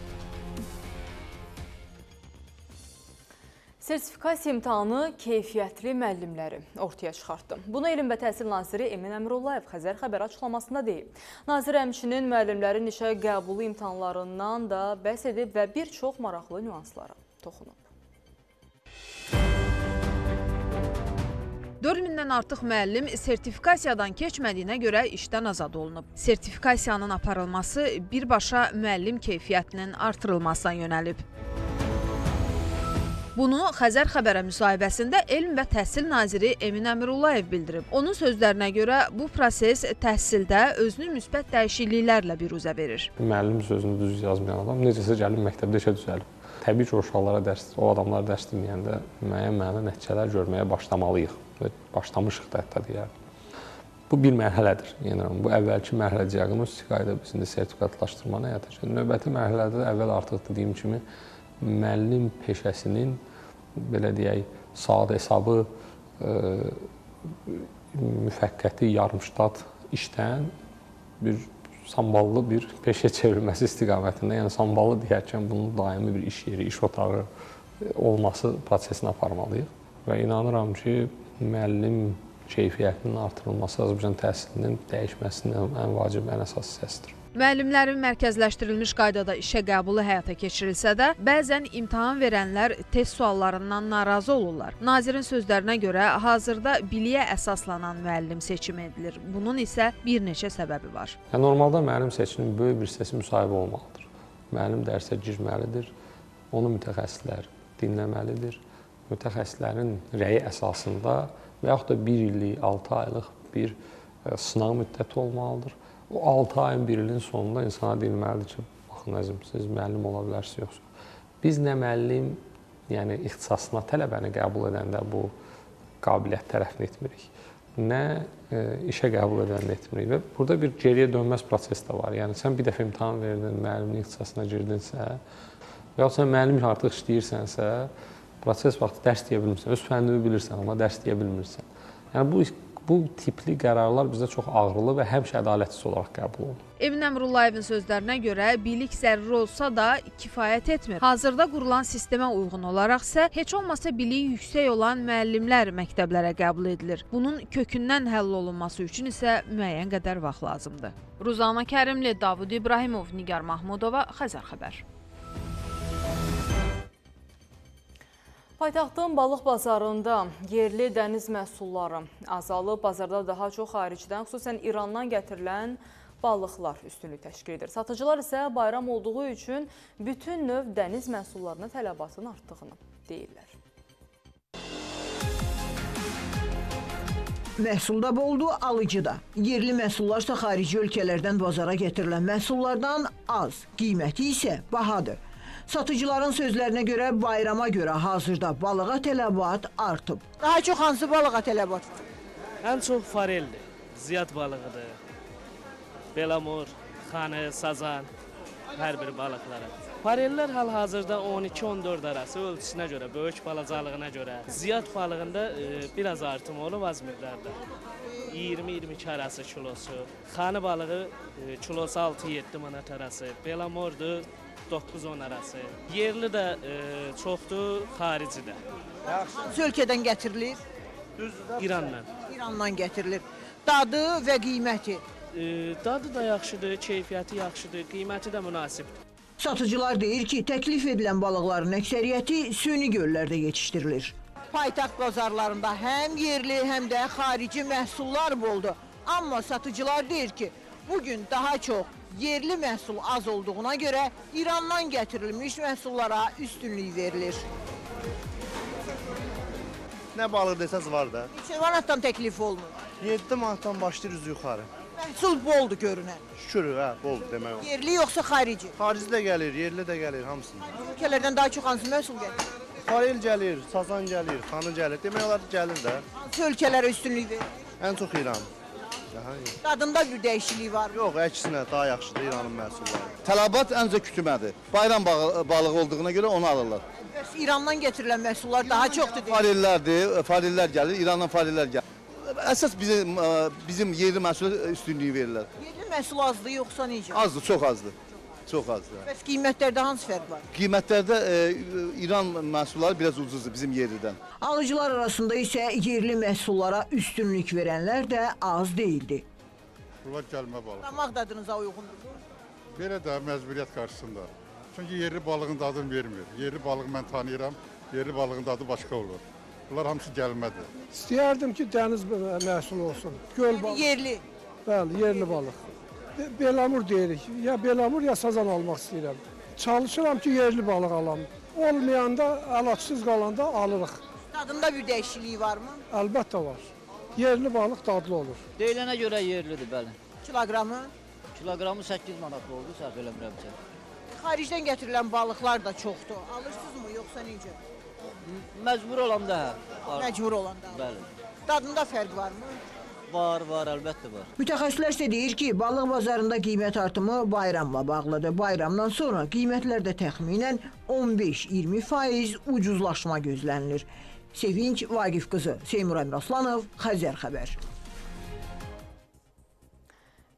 Sertifikasiya imtahanı keyfiyyətli müəllimləri ortaya çıxartdı. Bunu Elm və Təhsil naziri Emin Əmirullayev Xəzər xəbər açıqlamasında deyib. Nazir həmçinin müəllimlərin işə qəbulu imtahanlarından da bəhs edib və bir çox maraqlı nüanslara toxunub. 4000-dən artıq müəllim sertifikasiyadan keçmədiyinə görə işdən azad olunub. Sertifikasiyanın aparılması birbaşa müəllim keyfiyyətinin artırılmasına yönəlib. Bunu Xəzər xəbərə müsahibəsində Elm və Təhsil naziri Emin Əmirullayev bildirib. Onun sözlərinə görə bu proses təhsildə özünü müsbət dəyişikliklərlə biruzə verir. Müəllim sözünü düz yazmayan adam necəsə gəlib məktəbdə işə düzəlib. Təbii ki, o adamlara dərs dinləyəndə müəyyən nəticələr görməyə başlamalıyıq. Başlamışıq da hətta deyərdim. Bu bir mərhələdir. Yəni, bu əvvəlki mərhələ diaqnostika ilə biz indi sertifikatlaşdırmanı həyata keçirik. Növbəti mərhələdə də əvvəl artıq dediyim kimi müəllim peşəsinin belə deyək, saat hesabı müvəqqəti yarımştat işdən bir samballı bir peşə çevrilməsi istiqamətində, yəni samballı deyərkən bunun daimi bir iş yeri, iş otağı olması prosesini aparmalıyıq. Və inanıram ki, müəllim keyfiyyətinin artırılması Azərbaycan təhsilinin dəyişməsinin ən vacib, ən əsas hissəsidir. Müəllimlərin mərkəzləşdirilmiş qaydada işə qəbulu həyata keçirilsə də, bəzən imtahan verənlər test suallarından narazı olurlar. Nazirin sözlərinə görə, hazırda biliyə əsaslanan müəllim seçimi edilir. Bunun isə bir neçə səbəbi var. Normalda müəllim seçiminin böyük bir hissəsi müsahibə olmalıdır. Müəllim dərsə girməlidir, onu mütəxəssislər dinləməlidir. Mütəxəssislərin rəyi əsasında və yaxud da 1 illik, 6 aylıq bir sınaq müddəti olmalıdır. O 6 ayın 1 ilin sonunda insana deyilməlidir ki, baxın əzim, siz müəllim ola bilərsiniz yoxsa. Biz nə müəllim, yəni ixtisasına tələbəni qəbul edəndə bu qabiliyyət tərəfini etmirik, nə işə qəbul edəndə etmirik və burada bir geriyə dönməz proses də var. Yəni sən bir dəfə imtahan verdin, müəllimlik ixtisasına girdinsə və ya sən müəllim artıq işləyirsənsə, Proses vaxtı dərs deyə bilmirsən, öz fənnini bilirsən, amma dərs deyə bilmirsən. Yəni bu tipli qərarlar bizdə çox ağrılı və həmişə ədalətsiz olaraq qəbul olunur. Emin Əmrullayevin sözlərinə görə bilik zəruri olsa da kifayət etmir. Hazırda qurulan sistemə uyğun olaraq isə heç olmasa biliyi yüksək olan müəllimlər məktəblərə qəbul edilir. Bunun kökündən həll olunması üçün isə müəyyən qədər vaxt lazımdır. Ruzana Kərimli, Davud İbrahimov, Nigar Mahmudova, Xəzər xəbər. Paytaxtın balıq bazarında yerli dəniz məhsulları azalıb, bazarda daha çox xaricdən, xüsusən İrandan gətirilən balıqlar üstünlük təşkil edir. Satıcılar isə bayram olduğu üçün bütün növ dəniz məhsullarına tələbatın artdığını deyirlər. Məhsulda boldur, alıcıda. Yerli məhsullarsa xarici ölkələrdən bazara gətirilən məhsullardan az, qiyməti isə bahadır. Satıcıların sözlərinə görə bayrama görə hazırda balığa tələbat artıb. Daha çox hansı balığa tələbat var? Ən çox fareldir, ziyad balığıdır. Belamur, xanı, sazan, hər bir balıqları. Farellər hal-hazırda 12-14 arası ölçüsünə görə, böyük balacalığına görə. Ziyad balığında biraz artım olub az miqdarda. 20-22 arası kilosu. Xanı balığı kilosu 6-7 manat arası. Belamurdur 9-10 arası. Yerli də çoxdur, xarici də. Hansı ölkədən gətirilir? İrandan. İrandan gətirilir. Dadı və qiyməti? Dadı da yaxşıdır, keyfiyyəti yaxşıdır, qiyməti də münasibdir. Satıcılar deyir ki, təklif edilən balıqların əksəriyyəti süni göllərdə yetişdirilir. Paytaxt bazarlarında həm yerli, həm də xarici məhsullar boldu. Amma satıcılar deyir ki, bugün daha çox yerli məhsul az olduğuna görə İrandan gətirilmiş məhsullara üstünlük verilir. Nə balıq desəz var da. Neçə manatdan təklif olunur? 7 manatdan başlayır yuxarı. Məhsul boldur görünən. Şükür, boldur demək olar. Yerli yoxsa xarici? Xarici də gəlir, yerli də gəlir, hamısında. Ölkələrdən daha çox hansı məhsul gəlir? Farel gəlir, sazan gəlir, xanı gəlir. Demək olar gəlir də. Hansı ölkələrə üstünlük verir? Ən çox İran. Dadında bir dəyişiklik var. Yox, əksinə daha yaxşıdır İranın məhsulları. Tələbat əncə kütümədir. Bayram balığı olduğuna görə onu alırlar. Bəs İrandan gətirilən məhsullar daha çoxdur. Farellərdir, farellər gəlir, İrandan farellər gəlir. Əsas bizim yerli məhsula üstünlüyü verirlər. Yerli məhsul azdır yoxsa necə? Azdır, çox azdır. Çox azdır. Bəs qiymətlərdə hansı fərq var? Qiymətlərdə İran məhsulları biraz ucuzdur bizim yerlidən. Alıcılar arasında isə yerli məhsullara üstünlük verənlər də az deyildi. Bunlar gəlmə balığı. Damaq dadınıza uyğundur. Belə də məcburiyyət qarşısında. Çünki yerli balığın dadını vermir. Yerli balığı mən tanıyıram, yerli balığın dadı başqa olur. Bunlar hamısı gəlmədir. İstəyərdim ki, dəniz məhsulu olsun. Göl balığı. Yerli. Bəli, yerli balıq. Belamur deyirik. Ya belamur, ya sazan almaq istəyirəm. Çalışıram ki, yerli balıq alam. Olmayanda, əlacsız qalanda alırıq. Dadında bir dəyişikliyi varmı? Əlbəttə var. Yerli balıq dadlı olur. Deyilənə görə yerlidir, bəli. Kiloqramı? Kiloqramı 8 manat oldu, səhv eləmirəmsə. Xaricdən gətirilən balıqlar da çoxdur. Alırsınızmı, yoxsa necə? Məcbur olanda hə. Məcbur olanda. Bəli. Dadında fərq varmı? Var, əlbəttə var. Mütəxəssislər isə deyir ki, balıq bazarında qiymət artımı bayramla bağlıdır. Bayramdan sonra qiymətlərdə təxminən 15-20% ucuzlaşma gözlənilir. Sevinç Vaqif qızı, Seymur Əmraslanov, Xəzər xəbər.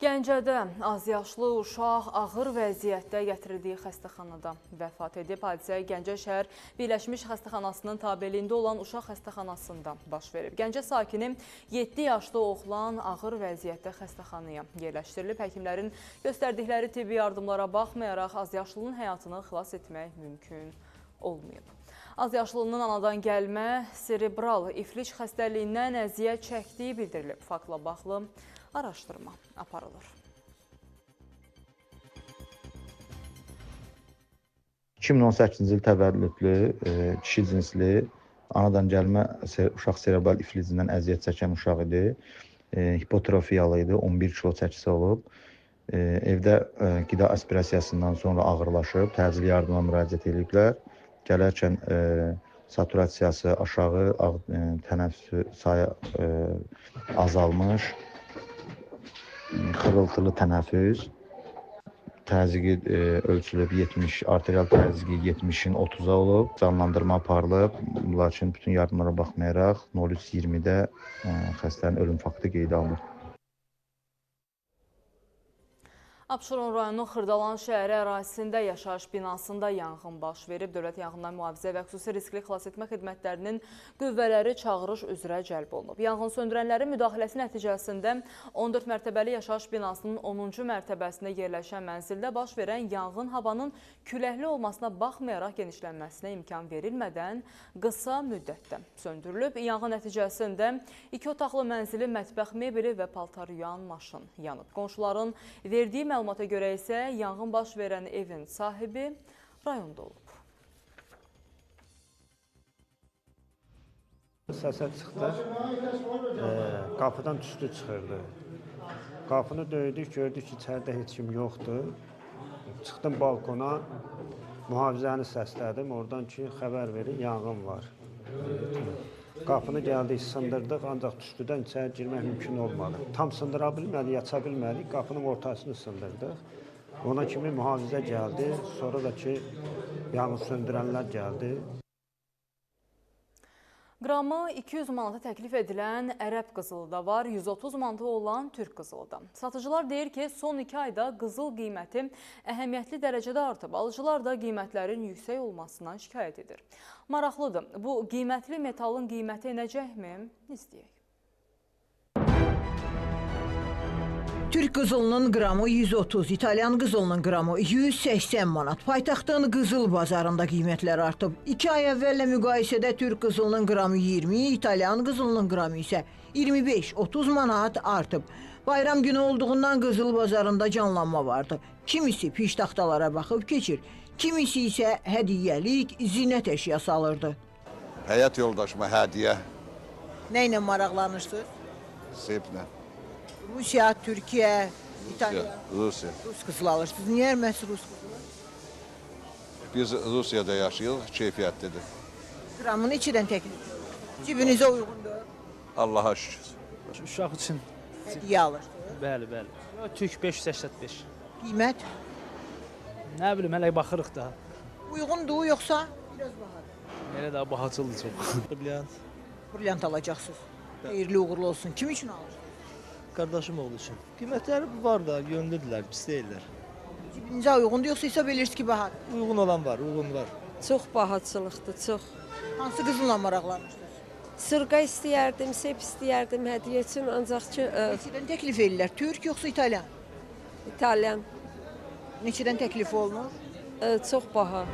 Gəncədə azyaşlı uşaq ağır vəziyyətdə gətirildiyi xəstəxanada vəfat edib. Hadisə Gəncə şəhər Birləşmiş Xəstəxanasının tabeliyində olan uşaq xəstəxanasında baş verib. Gəncə sakini 7 yaşlı oğlan ağır vəziyyətdə xəstəxanaya yerləşdirilib. Həkimlərin göstərdikləri tibbi yardımlara baxmayaraq azyaşlının həyatını xilas etmək mümkün olmayıb. Azyaşlının anadan gəlmə serebral iflic xəstəliyindən əziyyət çəkdiyi bildirilib. Faktla bağlı araşdırma aparılır. 2018-ci il təvəllüdlü, kişi cinsli, anadan gəlmə uşaq serebral iflicindən əziyyət çəkən uşaq idi. Hipotrofiyalı idi, 11 kilo çəkisi olub. Evdə qida aspirasiyasından sonra ağırlaşıb, təcili yardıma müraciət ediblər. Gələrkən saturasiyası aşağı, tənəffüs sayı azalmış, xırıltılı tənəffüs, təzyiqi ölçülüb 70, arterial təzyiqi 70-in 30-a olub, canlandırma aparılıb. Lakin bütün yardımlara baxmayaraq 03:20-də xəstənin ölüm faktı qeydə alınıb. Abşeron rayonu Xırdalan şəhəri ərazisində yaşayış binasında yanğın baş verib. Dövlət Yanğından Mühafizə və Xüsusi Riskli Xilasetmə Xidmətlərinin qüvvələri çağırış üzrə cəlb olunub. Yanğın söndürənlərin müdaxiləsi nəticəsində 14 mərtəbəli yaşayış binasının 10-cu mərtəbəsində yerləşən mənzildə baş verən yanğın havanın küləkli olmasına baxmayaraq genişlənməsinə imkan verilmədən qısa müddətdə söndürülüb. Yanğın nəticəsində 2 otaqlı mənzili, mətbəx mebeli və paltar yuyan maşın yanıb. Qonşuların verdiyi məlumata görə isə yanğın baş verən evin sahibi rayonda olub. Səsə çıxdı, qapıdan tüstü çıxırdı. Qapını döydük, gördük ki, içəridə heç kim yoxdur. Çıxdım balkona, mühafizəni səslədim, oradan ki, xəbər verin, yanğın var. Qapını gəldik, sındırdıq, ancaq tüstüdən içəri girmək mümkün olmadı. Tam sındıra bilmədik, aça bilmədik, qapının ortasını sındırdıq. Ona kimi mühafizə gəldi, sonra da ki, yanğın söndürənlər gəldi. Qramı 200 manata təklif edilən ərəb qızılı da var, 130 manata olan türk qızılı da. Satıcılar deyir ki, son 2 ayda qızıl qiyməti əhəmiyyətli dərəcədə artıb. Alıcılar da qiymətlərin yüksək olmasından şikayət edir. Maraqlıdır, bu qiymətli metalın qiyməti enəcəkmi? İstəyək. Türk qızılının qramı 130, İtalyan qızılının qramı 180 manat. Paytaxtın qızıl bazarında qiymətlər artıb. 2 ay əvvəllə müqayisədə türk qızılının qramı 20, İtalyan qızılının qramı isə 25-30 manat artıb. Bayram günü olduğundan qızıl bazarında canlanma vardı. Kimisi piştaxtalara baxıb keçir, kimisi isə hədiyyəlik, zinət əşyası alırdı. Həyat yoldaşıma hədiyyə. Nə ilə maraqlanırsınız? Seplə. Rusiya, Türkiyə, İtaliya. Rusiya. Rus qızılı alırsınız. Niyə məhz Rus qızılı? Biz Rusiyada yaşayırıq, keyfiyyətlidir. Qramı neçədən təklif? Cibinizə uyğundur. Allaha şükür. Uşaq üçün. Hədiyyə alırsınız. Bəli, bəli. Türk 585. Qiymət? Nə bilim, hələ baxırıq da. Uyğundur yoxsa? Biraz bahadır. Elə daha bahaçıldır çox. Brilliant. Brilliant alacaqsınız. Xeyirli uğurlu olsun. Kim üçün alırsınız? Qardaşım oğlu üçün. Qiymətləri var da, yönlüdürlər, pis deyirlər. Cibinizə uyğundur yoxsa isə bilirsiniz ki, bahadır? Uyğun olan var, uyğun var. Çox bahaçılıqdır, çox. Hansı qızılla maraqlanırsınız? Sırğa istəyərdim, sep istəyərdim hədiyyə üçün, ancaq ki... Neçədən təklif edirlər? Türk yoxsa İtalyan? İtalyan. Neçədən təklif olunur? Çox baha.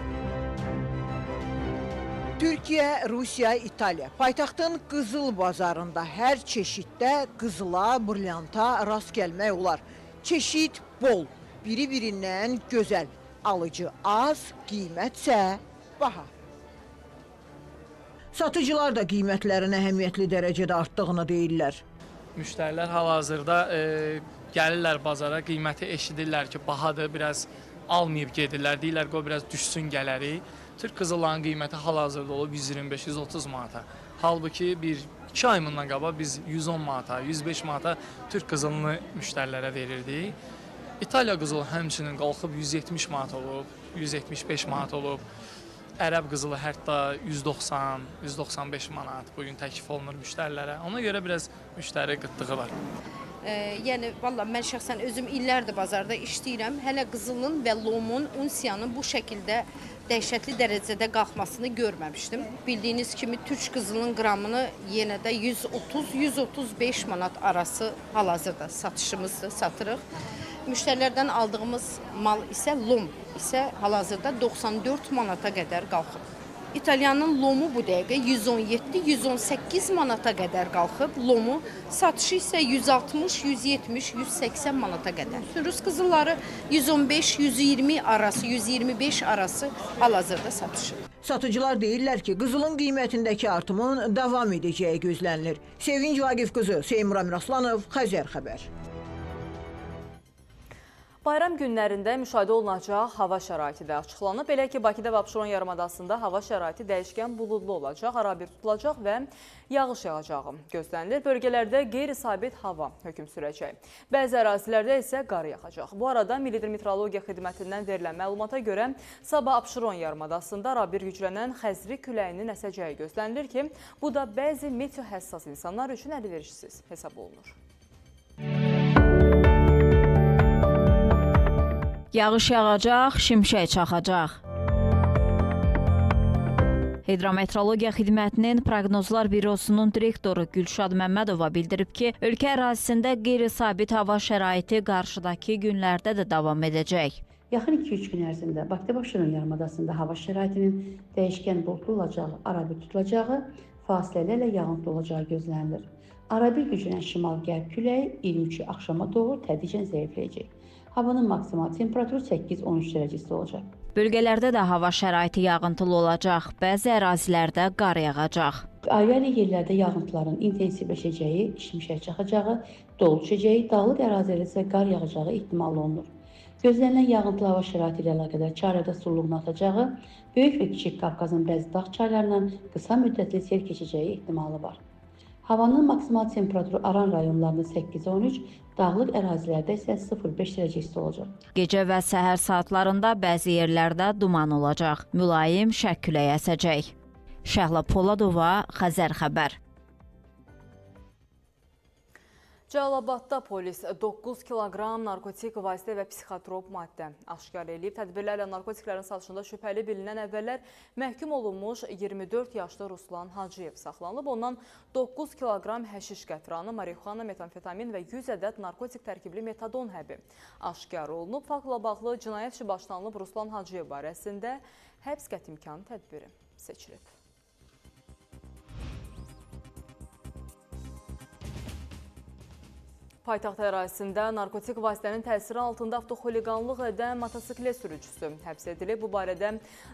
Türkiyə, Rusiya, İtaliya. Paytaxtın qızıl bazarında hər çeşiddə qızıla, brilyanta rast gəlmək olar. Çeşid bol, biri-birindən gözəl. Alıcı az, qiymətsə baha. Satıcılar da qiymətlərin əhəmiyyətli dərəcədə artdığını deyirlər. Müştərilər hal-hazırda gəlirlər bazara, qiyməti eşidirlər ki, bahadır, biraz almayıb gedirlər, deyirlər ki, o biraz düşsün gələri. Türk qızılların qiyməti hal-hazırda olub 125-130 manata. Halbuki 2 ay bundan qabaq biz 110 manata, 105 manata Türk qızılını müştərilərə verirdik. İtaliya qızılı həmçinin qalxıb 170 manat olub, 175 manat olub. Ərəb qızılı hətta 190, 195 manat bugün təklif olunur müştərilərə. Ona görə biraz müştəri qıtlığı var. Yəni, valla mən şəxsən özüm illərdir bazarda işləyirəm. Hələ qızılın və lomun, unsiyanın bu şəkildə dəhşətli dərəcədə qalxmasını görməmişdim. Bildiyiniz kimi türk qızılının qramını yenə də 130-135 manat arası hal-hazırda satışımızdır, satırıq. Müştərilərdən aldığımız mal isə lom isə hal-hazırda 94 manata qədər qalxıb. İtalyanın lomu bu dəqiqə 117-118 manata qədər qalxıb. Lomu satışı isə 160, 170, 180 manata qədər. Rus qızılları 115-120 arası, 125 arası hal-hazırda satışır. Satıcılar deyirlər ki, qızılın qiymətindəki artımın davam edəcəyi gözlənilir. Sevinç Vaqif qızı, Seymur Amiraslanov, Xəzər xəbər. Bayram günlərində müşahidə olunacaq hava şəraiti də açıqlanıb. Belə ki, Bakıda və Abşeron yarımadasında hava şəraiti dəyişkən buludlu olacaq, arabir tutulacaq və yağış yağacağı gözlənilir. Bölgələrdə qeyri-sabit hava hökm sürəcək. Bəzi ərazilərdə isə qar yağacaq. Bu arada Milli Hidrometeorologiya Xidmətindən verilən məlumata görə sabah Abşeron yarımadasında arabir güclənən xəzri küləyinin əsəcəyi gözlənilir ki, bu da bəzi meteo həssas insanlar üçün əlverişsiz hesab olunur. Yağış yağacaq, şimşək çaxacaq. Hidrometeorologiya Xidmətinin Proqnozlar Bürosunun direktoru Gülşad Məmmədova bildirib ki, ölkə ərazisində qeyri-sabit hava şəraiti qarşıdakı günlərdə də davam edəcək. Yaxın 2-3 gün ərzində Bakıda və Abşeron yarımadasında hava şəraitinin dəyişkən buludlu olacağı, arabir tutulacağı, fasilələrlə yağıntı olacağı gözlənilir. Arabir güclənən şimal-qərb küləyi 23 axşama doğru tədricən zəifləyəcək. Havanın maksimal temperaturu 8-13 dərəcəsi olacaq. Bölgələrdə də hava şəraiti yağıntılı olacaq, bəzi ərazilərdə qar yağacaq. Ayrı-ayrı yerlərdə yağıntıların intensivləşəcəyi, şimşək çaxacağı, dolu düşəcəyi, dağlıq ərazilərdə isə qar yağacağı ehtimal olunur. Gözlənilən yağıntılı hava şəraiti ilə əlaqədar çaylarda suluğun artacağı, Böyük və Kiçik Qafqazın bəzi dağ çaylarından qısa müddətli sel keçəcəyi ehtimalı var. Havanın maksimal temperaturu Aran rayonlarında 8-13, dağlıq ərazilərdə isə 0-5 dərəcəsi olacaq. Gecə və səhər saatlarında bəzi yerlərdə duman olacaq. Mülayim şərq küləyi əsəcək. Şəhla Poladova, Xəzər xəbər. Cəlilabadda polis 9 kiloqram narkotik vasitə və psixotrop maddə aşkar edib. Tədbirlərlə narkotiklərin satışında şübhəli bilinən əvvəllər məhkum olunmuş 24 yaşlı Ruslan Hacıyev saxlanılıb. Ondan 9 kiloqram həşiş qətranı, marixuana, metamfetamin və 100 ədəd narkotik tərkibli metadon həbi aşkar olunub. Faktla bağlı cinayət işi başlanılıb. Ruslan Hacıyev barəsində həbs qəti imkanı tədbiri seçilib. Paytaxt ərazisində narkotik vasitənin təsiri altında avtoxuliqanlıq edən motosiklet sürücüsü həbs edilib. Bu barədə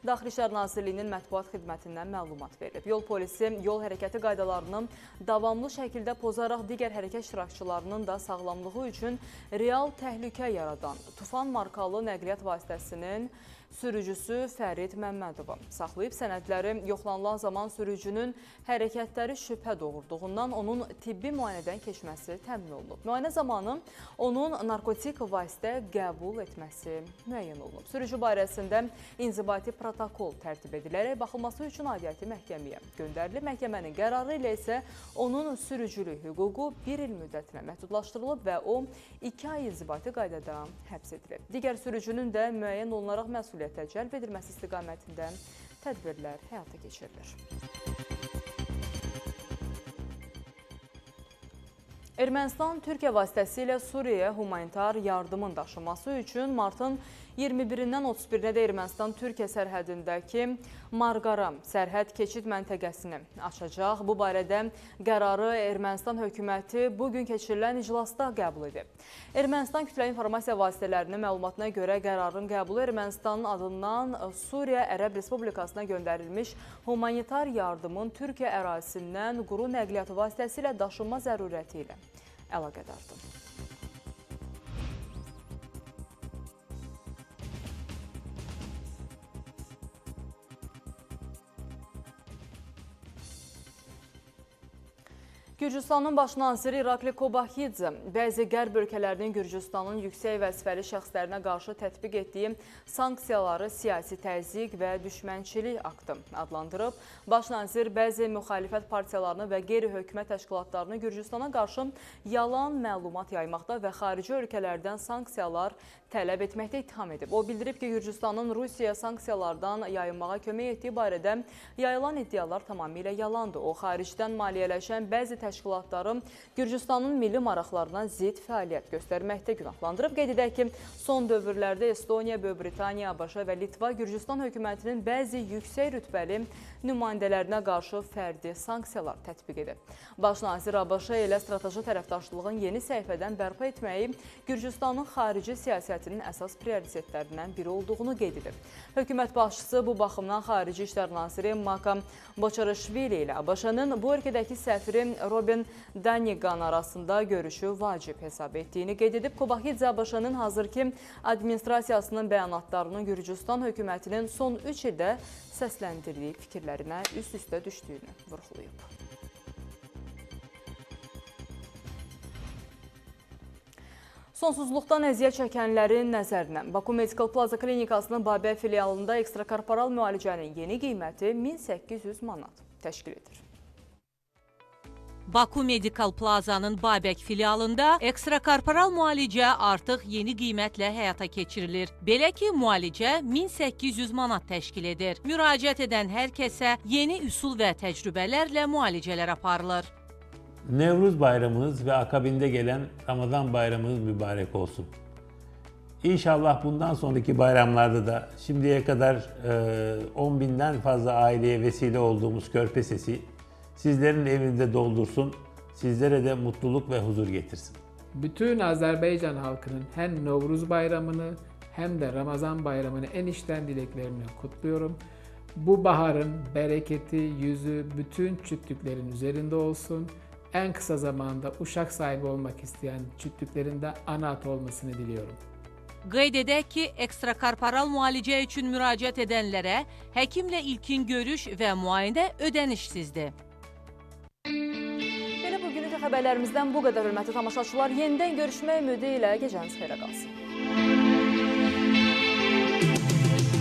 Daxili İşlər Nazirliyinin mətbuat xidmətindən məlumat verilib. Yol polisi yol hərəkəti qaydalarını davamlı şəkildə pozaraq digər hərəkət iştirakçılarının da sağlamlığı üçün real təhlükə yaradan Tufan markalı nəqliyyat vasitəsinin sürücüsü Fərid Məmmədova saxlayıb. Sənədləri yoxlanılan zaman sürücünün hərəkətləri şübhə doğurduğundan onun tibbi müayinədən keçməsi təmin olunub. Müayinə zamanı onun narkotik vasitə qəbul etməsi müəyyən olunub. Sürücü barəsində inzibati protokol tərtib edilərək baxılması üçün aidiyyəti məhkəməyə göndərilib. Məhkəmənin qərarı ilə isə onun sürücülük hüququ 1 il müddətinə məhdudlaşdırılıb və o 2 ay inzibati qaydada həbs edilib. Digər sürücünün də müəyyən olunaraq məsuliyyətə cəlb edilməsi istiqamətində tədbirlər həyata keçirilir. Ermənistan Türkiyə vasitəsilə Suriyaya humanitar yardımın daşınması üçün martın 21-dən 31-də Ermənistan-Türkiyə sərhədindəki Marqara sərhəd keçid məntəqəsini açacaq. Bu barədə qərarı Ermənistan hökuməti bugün keçirilən iclasda qəbul edib. Ermənistan kütləvi informasiya vasitələrinin məlumatına görə qərarın qəbulu Ermənistanın adından Suriya Ərəb Respublikasına göndərilmiş humanitar yardımın Türkiyə ərazisindən quru nəqliyyatı vasitəsilə daşınma zərurəti ilə əlaqədardır. Gürcüstanın baş naziri İrakli Kobaxidze bəzi qərb ölkələrinin Gürcüstanın yüksək vəzifəli şəxslərinə qarşı tətbiq etdiyi sanksiyaları siyasi təzyiq və düşmənçilik aktı adlandırıb. Baş nazir bəzi müxalifət partiyalarını və qeyri-hökumət təşkilatlarını Gürcüstana qarşı yalan məlumat yaymaqda və xarici ölkələrdən sanksiyalar tələb etməkdə ittiham edib. O bildirib ki, Gürcüstanın Rusiyaya sanksiyalardan yayınmağa kömək etdiyi barədə yayılan iddialar tamamilə yalandır. O, xaricdən maliyyələşən bəzi təşkilatları Gürcüstanın milli maraqlarına zidd fəaliyyət göstərməkdə günahlandırıb. Qeyd edək ki, son dövrlərdə Estoniya, Böyük Britaniya, ABŞ və Litva Gürcüstan hökumətinin bəzi yüksək rütbəli nümayəndələrinə qarşı fərdi sanksiyalar tətbiq edib. Baş nazir ABŞ ilə strateji tərəfdaşlığın yeni səhifədən bərpa etməyi Gürcüstanın xarici siyasətinin əsas prioritetlərindən biri olduğunu qeyd edib. Hökumət başçısı bu baxımdan Xarici İşlər naziri Makam Boçarışvili ilə ABŞ-nın bu ölkədəki səfiri Robert Torben Daniqan arasında görüşü vacib hesab etdiyini qeyd edib. Kobaxidze ABŞ-nın hazırki administrasiyasının bəyanatlarının Gürcüstan hökumətinin son 3 ildə səsləndirdiyi fikirlərinə üst-üstə düşdüyünü vurğulayıb. Sonsuzluqdan əziyyət çəkənlərin nəzərinə Baku Medical Plaza Klinikasının Babək filialında ekstrakorporal müalicənin yeni qiyməti 1800 manat təşkil edir. Baku Medical Plaza'nın Babək filialında ekstrakorporal müalicə artıq yeni qiymətlə həyata keçirilir. Belə ki, müalicə 1800 manat təşkil edir. Müraciət edən hər kəsə yeni üsul və təcrübələrlə müalicələr aparılır. Nevruz bayramımız ve akabinde gelen Ramazan bayramımız mübarek olsun. İnşallah bundan sonraki bayramlarda da şimdiye kadar 10 binden fazla aileye vesile olduğumuz Körpe Sesi sizlerin evinde doldursun, sizlere de mutluluk ve huzur getirsin. Bütün Azerbaycan halkının hem Novruz bayramını hem de Ramazan bayramını en içten dileklerimle kutluyorum. Bu baharın bereketi, yüzü bütün çütlüklerin üzerinde olsun. En kısa zamanda uşaq sahibi olmak isteyen çütlüklerin de ana at olmasını diliyorum. Qeyd edək ki, ekstrakorporal müalicə üçün müraciət edənlərə həkimlə ilkin görüş və müayinə ödənişsizdir. Belə bugünkü xəbərlərimizdən bu qədər hörmətli tamaşaçılar. Yenidən görüşmək ümidi ilə gecəniz xeyrə qalsın.